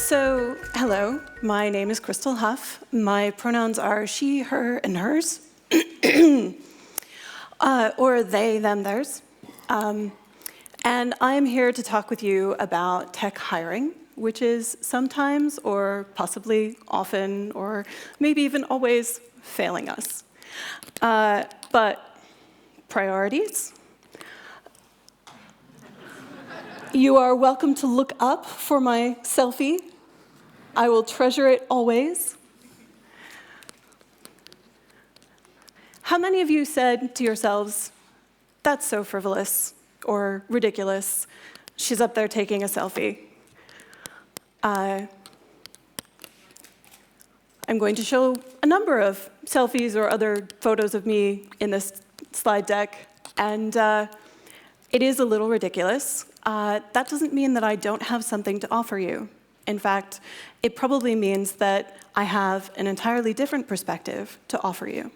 Hello, my name is Crystal Huff. My pronouns are she, her, and hers, or they, them, theirs. And I'm here to talk with you about tech hiring, which is sometimes, or possibly often, or maybe even always failing us. But priorities? You are welcome to look up for my selfie. I will treasure it always. How many of you said to yourselves, "That's so frivolous," or "ridiculous, she's up there taking a selfie"? I'm going to show a number of selfies or other photos of me in this slide deck, and it is a little ridiculous. That doesn't mean that I don't have something to offer you. In fact, it probably means that I have an entirely different perspective to offer you.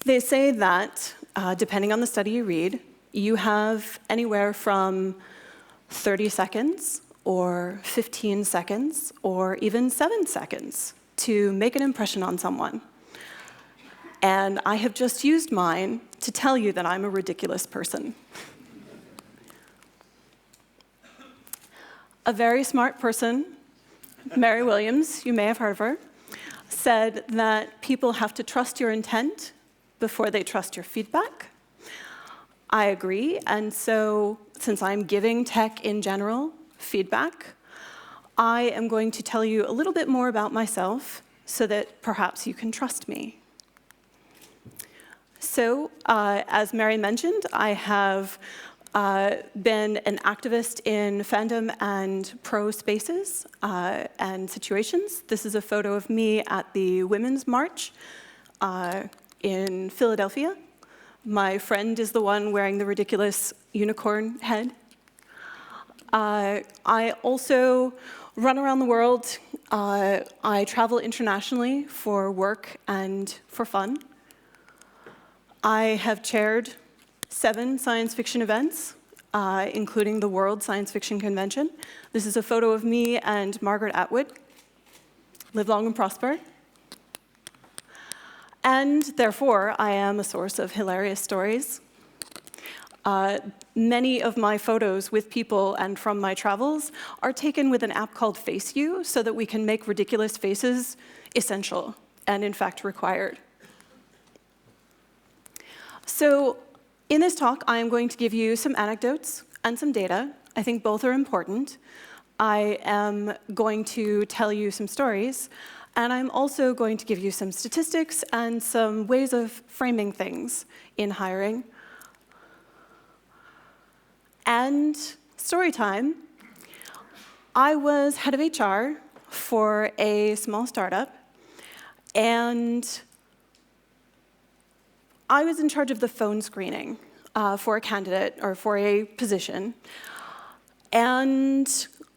They say that, depending on the study you read, you have anywhere from 30 seconds, or 15 seconds, or even 7 seconds to make an impression on someone. And I have just used mine to tell you that I'm a ridiculous person. A very smart person, Mary Williams, you may have heard of her, said that people have to trust your intent before they trust your feedback. I agree, and so since I'm giving tech in general feedback, I am going to tell you a little bit more about myself so that perhaps you can trust me. So, as Mary mentioned, I have been an activist in fandom and pro spaces and situations. This is a photo of me at the Women's March in Philadelphia. My friend is the one wearing the ridiculous unicorn head. I also run around the world. I travel internationally for work and for fun. I have chaired 7 science fiction events, including the World Science Fiction Convention. This is a photo of me and Margaret Atwood. Live long and prosper. And therefore, I am a source of hilarious stories. Many of my photos with people and from my travels are taken with an app called FaceU so that we can make ridiculous faces essential and, in fact, required. So, in this talk, I am going to give you some anecdotes and some data. I think both are important. I am going to tell you some stories, and I'm also going to give you some statistics and some ways of framing things in hiring. And story time. I was head of HR for a small startup, and I was in charge of the phone screening for a candidate or for a position. And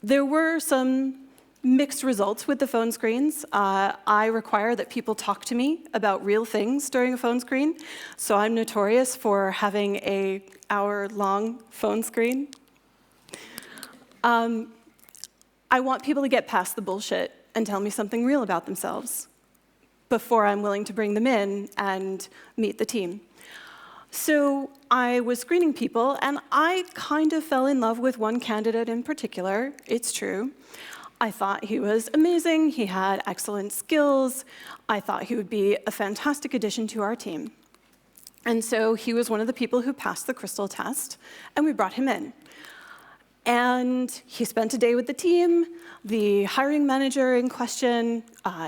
there were some mixed results with the phone screens. I require that people talk to me about real things during a phone screen. So I'm notorious for having an hour-long phone screen. I want people to get past the bullshit and tell me something real about themselves before I'm willing to bring them in and meet the team. So I was screening people, and I kind of fell in love with one candidate in particular. It's true. I thought he was amazing. He had excellent skills. I thought he would be a fantastic addition to our team. And so he was one of the people who passed the Crystal test, and we brought him in. And he spent a day with the team. The hiring manager in question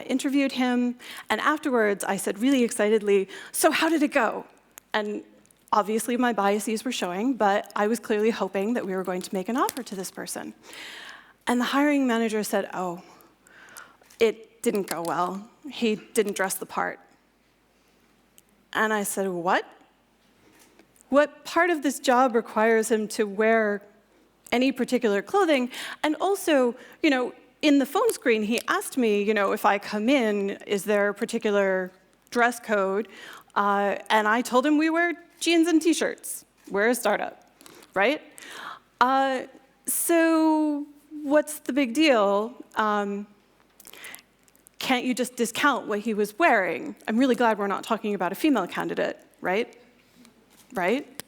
interviewed him. And afterwards, I said really excitedly, "So how did it go?" And obviously, my biases were showing, but I was clearly hoping that we were going to make an offer to this person. And the hiring manager said, "Oh, it didn't go well. He didn't dress the part." And I said, "What? What part of this job requires him to wear any particular clothing?" And also, in the phone screen, he asked me, if I come in, is there a particular dress code? And I told him we wear jeans and T-shirts. We're a startup, right? So what's the big deal? Can't you just discount what he was wearing? I'm really glad we're not talking about a female candidate, right? Right?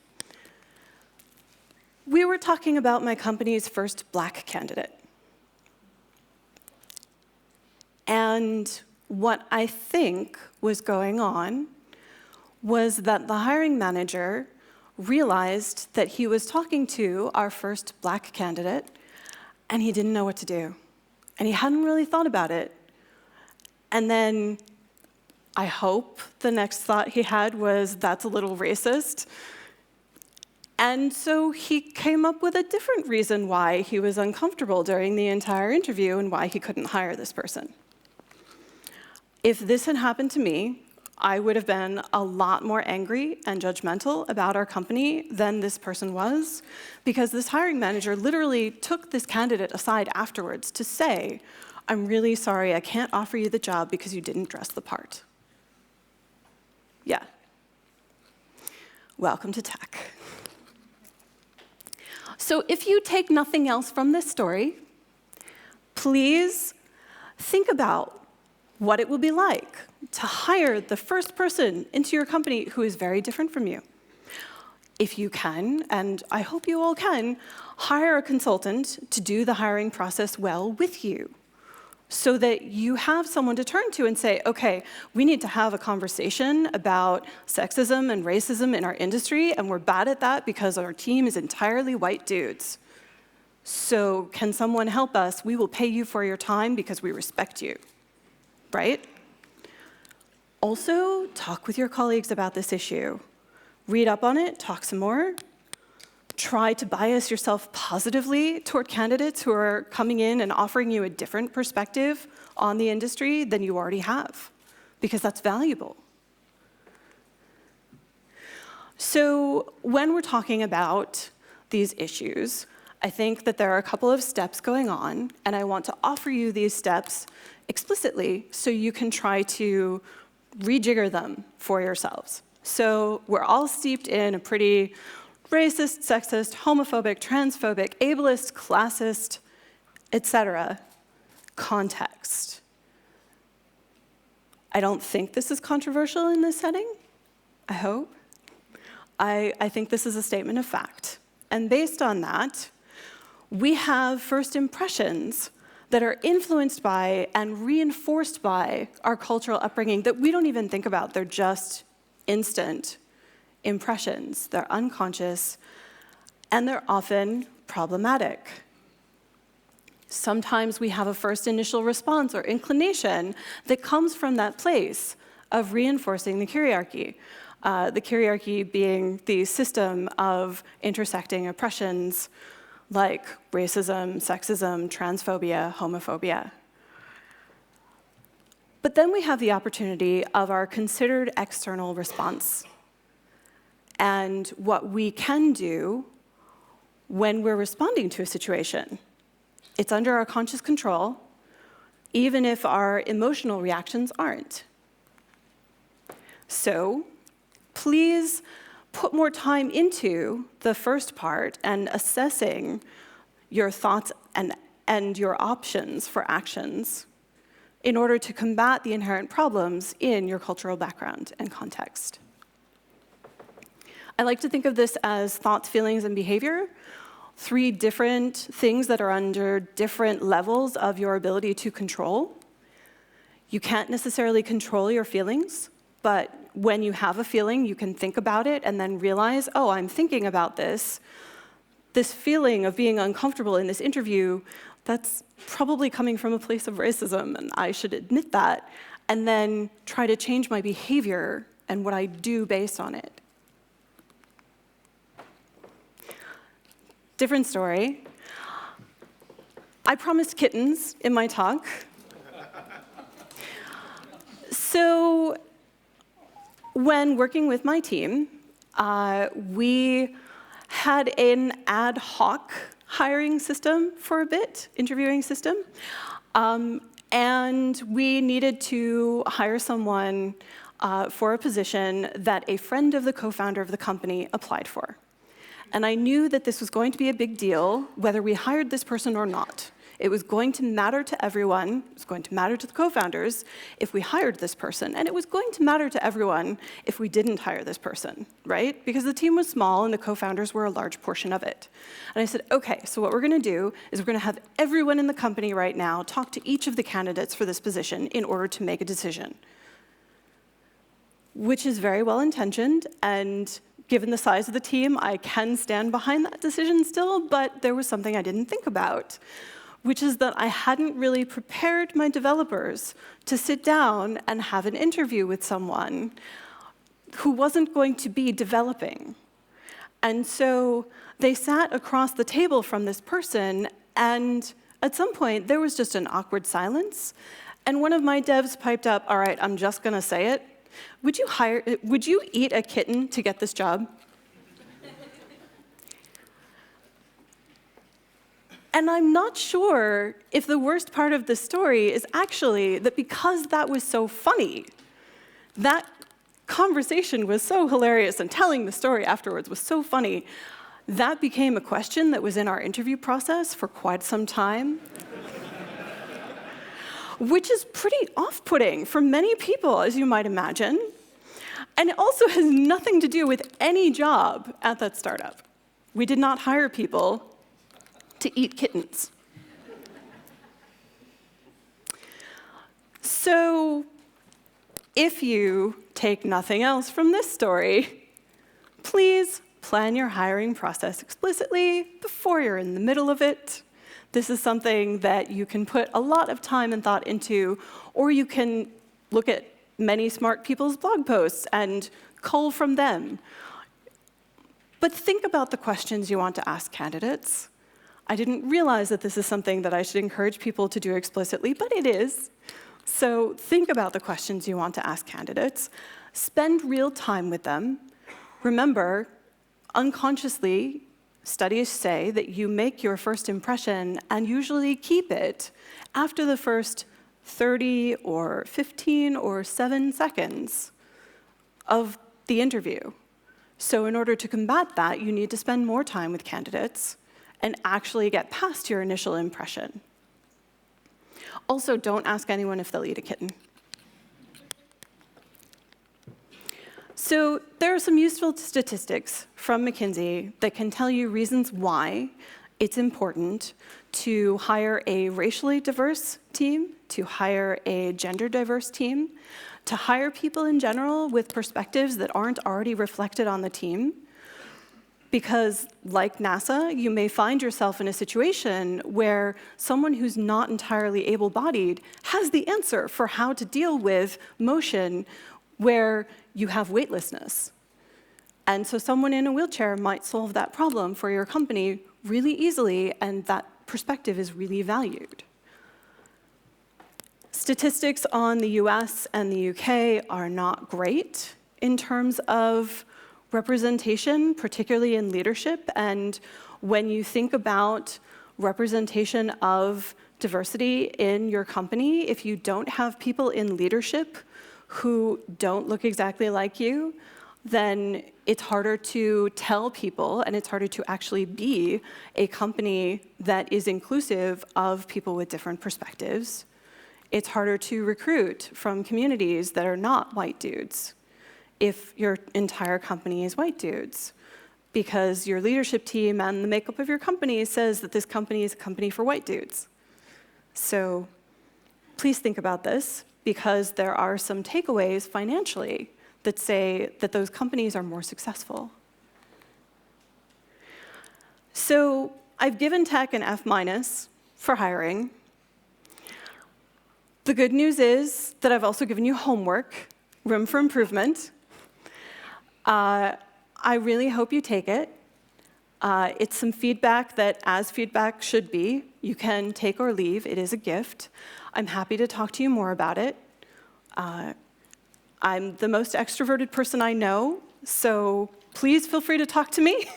We were talking about my company's first black candidate. And what I think was going on was that the hiring manager realized that he was talking to our first black candidate, and he didn't know what to do. And he hadn't really thought about it. And then I hope the next thought he had was, that's a little racist. And so he came up with a different reason why he was uncomfortable during the entire interview and why he couldn't hire this person. If this had happened to me, I would have been a lot more angry and judgmental about our company than this person was, because this hiring manager literally took this candidate aside afterwards to say, I'm really sorry, I can't offer you the job because you didn't dress the part. Yeah. Welcome to tech. So if you take nothing else from this story, please think about what it will be like to hire the first person into your company who is very different from you. If you can, and I hope you all can, hire a consultant to do the hiring process well with you, so that you have someone to turn to and say, okay, we need to have a conversation about sexism and racism in our industry, and we're bad at that because our team is entirely white dudes. So can someone help us? We will pay you for your time because we respect you, right? Also, talk with your colleagues about this issue. Read up on it, talk some more. Try to bias yourself positively toward candidates who are coming in and offering you a different perspective on the industry than you already have, because that's valuable. So when we're talking about these issues, I think that there are a couple of steps going on, and I want to offer you these steps explicitly so you can try to rejigger them for yourselves. So we're all steeped in a pretty racist, sexist, homophobic, transphobic, ableist, classist, etc. context. I don't think this is controversial in this setting, I hope. I think this is a statement of fact. And based on that, we have first impressions that are influenced by and reinforced by our cultural upbringing that we don't even think about. They're just instant impressions. They're unconscious, and they're often problematic. Sometimes we have a first initial response or inclination that comes from that place of reinforcing the kyriarchy. The kyriarchy being the system of intersecting oppressions like racism, sexism, transphobia, homophobia. But then we have the opportunity of our considered external response and what we can do when we're responding to a situation. It's under our conscious control, even if our emotional reactions aren't. So please put more time into the first part and assessing your thoughts and your options for actions in order to combat the inherent problems in your cultural background and context. I like to think of this as thoughts, feelings, and behavior, 3 different things that are under different levels of your ability to control. You can't necessarily control your feelings, but when you have a feeling, you can think about it and then realize, oh, I'm thinking about this. This feeling of being uncomfortable in this interview, that's probably coming from a place of racism, and I should admit that, and then try to change my behavior and what I do based on it. Different story. I promised kittens in my talk. So when working with my team, we had an ad hoc hiring system for a bit, interviewing system, and we needed to hire someone for a position that a friend of the co-founder of the company applied for. And I knew that this was going to be a big deal, whether we hired this person or not, It was going to matter to everyone. It was going to matter to the co-founders if we hired this person. And it was going to matter to everyone if we didn't hire this person, right? Because the team was small and the co-founders were a large portion of it. And I said, OK, so what we're going to do is we're going to have everyone in the company right now talk to each of the candidates for this position in order to make a decision, which is very well-intentioned. And given the size of the team, I can stand behind that decision still, but there was something I didn't think about, which is that I hadn't really prepared my developers to sit down and have an interview with someone who wasn't going to be developing. And so they sat across the table from this person, and at some point, there was just an awkward silence. And one of my devs piped up, all right, I'm just going to say it. Would you eat a kitten to get this job? And I'm not sure if the worst part of this story is actually that because that was so funny, that conversation was so hilarious, and telling the story afterwards was so funny, that became a question that was in our interview process for quite some time. Which is pretty off-putting for many people, as you might imagine. And it also has nothing to do with any job at that startup. We did not hire people to eat kittens. So if you take nothing else from this story, please plan your hiring process explicitly before you're in the middle of it. This is something that you can put a lot of time and thought into, or you can look at many smart people's blog posts and cull from them. But think about the questions you want to ask candidates. I didn't realize that this is something that I should encourage people to do explicitly, but it is. So think about the questions you want to ask candidates. Spend real time with them. Remember, unconsciously, studies say that you make your first impression and usually keep it after the first 30 or 15 or 7 seconds of the interview. So in order to combat that, you need to spend more time with candidates and actually get past your initial impression. Also, don't ask anyone if they'll eat a kitten. So there are some useful statistics from McKinsey that can tell you reasons why it's important to hire a racially diverse team, to hire a gender diverse team, to hire people in general with perspectives that aren't already reflected on the team. Because, like NASA, you may find yourself in a situation where someone who's not entirely able-bodied has the answer for how to deal with motion where you have weightlessness. And so someone in a wheelchair might solve that problem for your company really easily, and that perspective is really valued. Statistics on the US and the UK are not great in terms of representation, particularly in leadership. And when you think about representation of diversity in your company, if you don't have people in leadership who don't look exactly like you, then it's harder to tell people, and it's harder to actually be a company that is inclusive of people with different perspectives. It's harder to recruit from communities that are not white dudes if your entire company is white dudes, because your leadership team and the makeup of your company says that this company is a company for white dudes. So please think about this, because there are some takeaways financially that say that those companies are more successful. So I've given tech an F- for hiring. The good news is that I've also given you homework, room for improvement. I really hope you take it. It's some feedback that, as feedback should be, you can take or leave. It is a gift. I'm happy to talk to you more about it. I'm the most extroverted person I know, so please feel free to talk to me,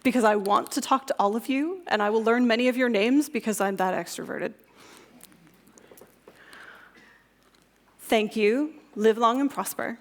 because I want to talk to all of you, and I will learn many of your names because I'm that extroverted. Thank you. Live long and prosper.